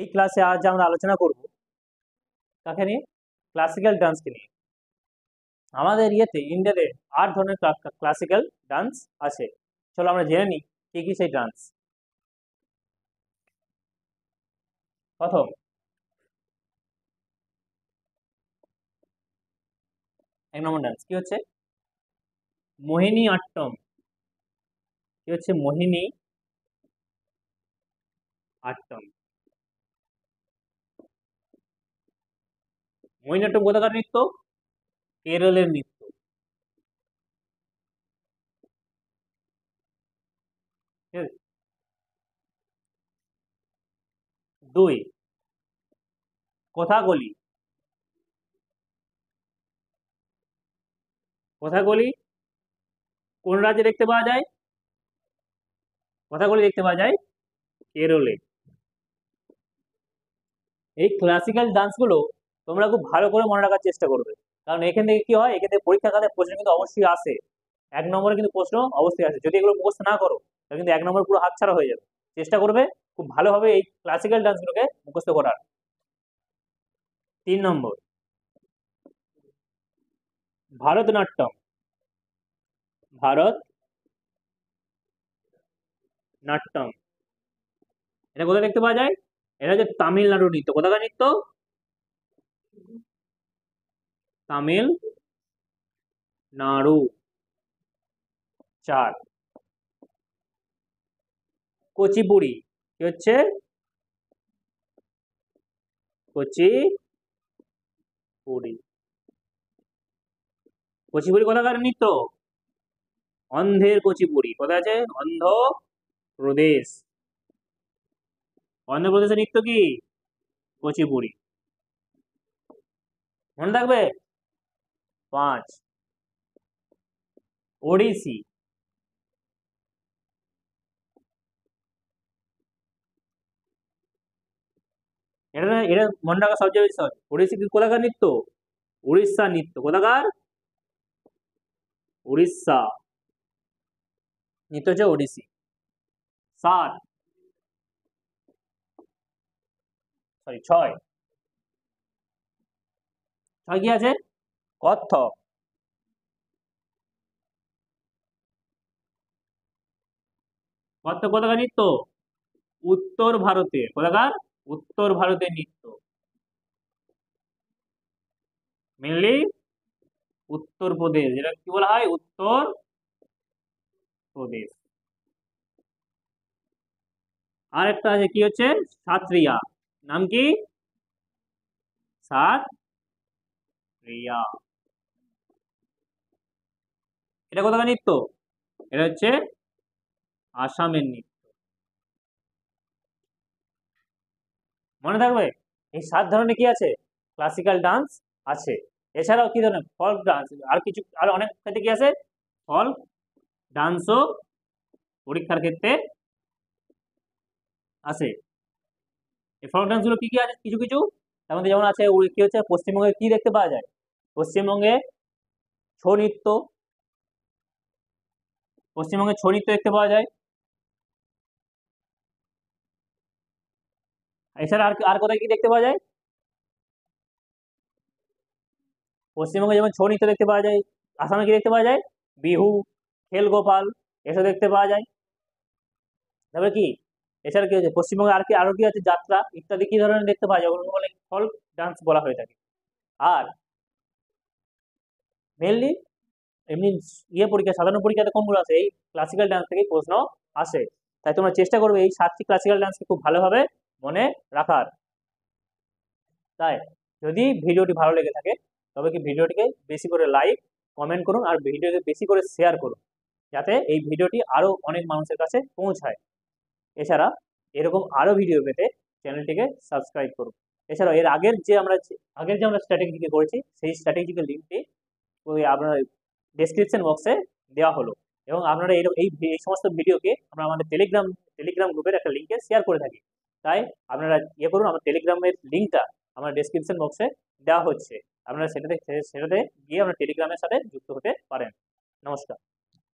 এই ক্লাসে আজ আমরা আলোচনা করব কাকে নিয়ে? ক্লাসিক্যাল ডান্সকে নিয়ে। আমাদের ইন্ডিয়াতে 8 ধরনের ক্লাসিক্যাল ডান্স আছে। চলো আমরা জেনে নিই কি কি সেই ডান্স। প্রথম, এক নম্বর ডান্স কি হচ্ছে? মোহিনী আট্টম। কি হচ্ছে? মোহিনী আট্টম। মোহিনী আট্টম কোথাকার নৃত্য? কেরলের নৃত্য। ঠিক আছে? 2, কথাকলি। কথাকলি কোন রাজ্যে দেখতে পাওয়া যায়? কথাকলি দেখতে পাওয়া যায় কেরলে। এই ক্লাসিক্যাল ডান্সগুলো তোমরা খুব ভালো করে মনে রাখার চেষ্টা করবে, কারণ এখান থেকে কি হয়, এখান থেকে পরীক্ষা খাতে প্রশ্ন কিন্তু অবশ্যই আসে। 1 নম্বরে কিন্তু প্রশ্ন অবশ্যই আসে। যদি এগুলো মুখস্থ না করো তাহলে কিন্তু 1 নম্বর পুরো হাতছাড়া হয়ে যাবে। চেষ্টা করবে খুব ভালোভাবে এই ক্লাসিক্যাল ডান্সগুলোকে মুখস্থ করার। 3 নম্বর, ভারতনাট্যম। ভারত নাট্যম, এটা কোথায় দেখতে পাওয়া যায়? এটা হচ্ছে তামিলনাড়ু নৃত্য। কোথাকার নৃত্য? তামিলনাড়ু। 4, কুচিপুড়ি। কি হচ্ছে? কুচিপুড়ি। কুচিপুড়ি কোথাকার নৃত্য? অন্ধ্রের কুচিপুড়ি। কোথায় আছে? অন্ধ্রপ্রদেশ। অন্ধ্রপ্রদেশের নৃত্য কি? কুচিপুড়ি। মনে থাকবে? 5, ওড়িশি। এটা এটা মনে রাখা সবচেয়ে বেশি সহজ। ওড়িশি কোথাকার নৃত্য? উড়িষ্যা নৃত্য। কোথাকার? উড়িষ্যা। নৃত্য হচ্ছে ওড়িশি। 7, 6 কি আছে? কত্থক। কত্থক কোথাকার নৃত্য? উত্তর ভারতে। কোথাকার? উত্তর ভারতের নৃত্য। মেনলি উত্তরপ্রদেশ, যেটা কি বলা হয়? উত্তর প্রদেশ। আর একটা আছে কি হচ্ছে? সাত্রিয়া। নাম কি? সাত্রিয়া। এটা কোথাকার নৃত্য? এটা হচ্ছে আসামের নৃত্য। মনে থাকবে? এই 7 ধরনের কি আছে? ক্লাসিক্যাল ডান্স আছে। এছাড়াও কি ধরনের ফল্ক ডান্স, আর কিছু আর অনেক ক্ষেত্রে কি আছে? ফল্ক ডান্সও পরীক্ষার ক্ষেত্রে আছে। এই ফল্ক ডান্স গুলো কি কি আছে? কিছু কিছু তার মধ্যে যেমন আছে, কি হচ্ছে, পশ্চিমবঙ্গে কি দেখতে পাওয়া যায়? পশ্চিমবঙ্গে ছৌ নৃত্য। পশ্চিমবঙ্গে ছৌ নৃত্য দেখতে পাওয়া যায়। এছাড়া আর আর কোথায় কি দেখতে পাওয়া যায়? পশ্চিমবঙ্গে যেমন ছৌ নৃত্য দেখতে পাওয়া যায়, আসামে কি দেখতে পাওয়া যায়? বিহু, খেল গোপাল, এসব দেখতে পাওয়া যায়। তারপরে কি, এছাড়া কি হচ্ছে পশ্চিমবঙ্গে আর কি, আরো কি আছে? যাত্রা ইত্যাদি কি ধরনের দেখতে পাওয়া যায়? ওগুলো বলে ফল্ক ডান্স বলা হয়ে থাকে। আর মেনলি এমনি পরীক্ষা, সাধারণ পরীক্ষাতে কোনগুলো আছে? এই ক্লাসিক্যাল ডান্স থেকে প্রশ্ন আসে। তাই তোমরা চেষ্টা করবে এই 7টি ক্লাসিক্যাল ডান্সকে খুব ভালোভাবে মনে রাখার। তাই যদি ভিডিওটি ভালো লেগে থাকে তবে কি ভিডিওটিকে বেশি করে লাইক, কমেন্ট করুন আর ভিডিওকে বেশি করে শেয়ার করুন, যাতে এই ভিডিওটি আরো অনেক মানুষের কাছে পৌঁছায়। এছাড়া এরকম আরো ভিডিও পেতে চ্যানেলটিকে সাবস্ক্রাইব করুন। এছাড়াও এর আগের যে আমরা স্ট্র্যাটেজি করেছি সেই স্ট্র্যাটেজিক্যাল লিঙ্কটি ওই আপনার ডেসক্রিপশন বক্সে দেওয়া হলো, এবং আপনারা এই সমস্ত ভিডিওকে আমরা আমাদের টেলিগ্রাম গ্রুপের একটা লিঙ্কে শেয়ার করে থাকি। তাই আপনারা করুন, আমার টেলিগ্রামের লিঙ্কটা আমার ডেসক্রিপশন বক্সে দেওয়া হচ্ছে। আপনারা সেটাতে গিয়ে আপনার টেলিগ্রামের সাথে যুক্ত হতে পারেন। নমস্কার।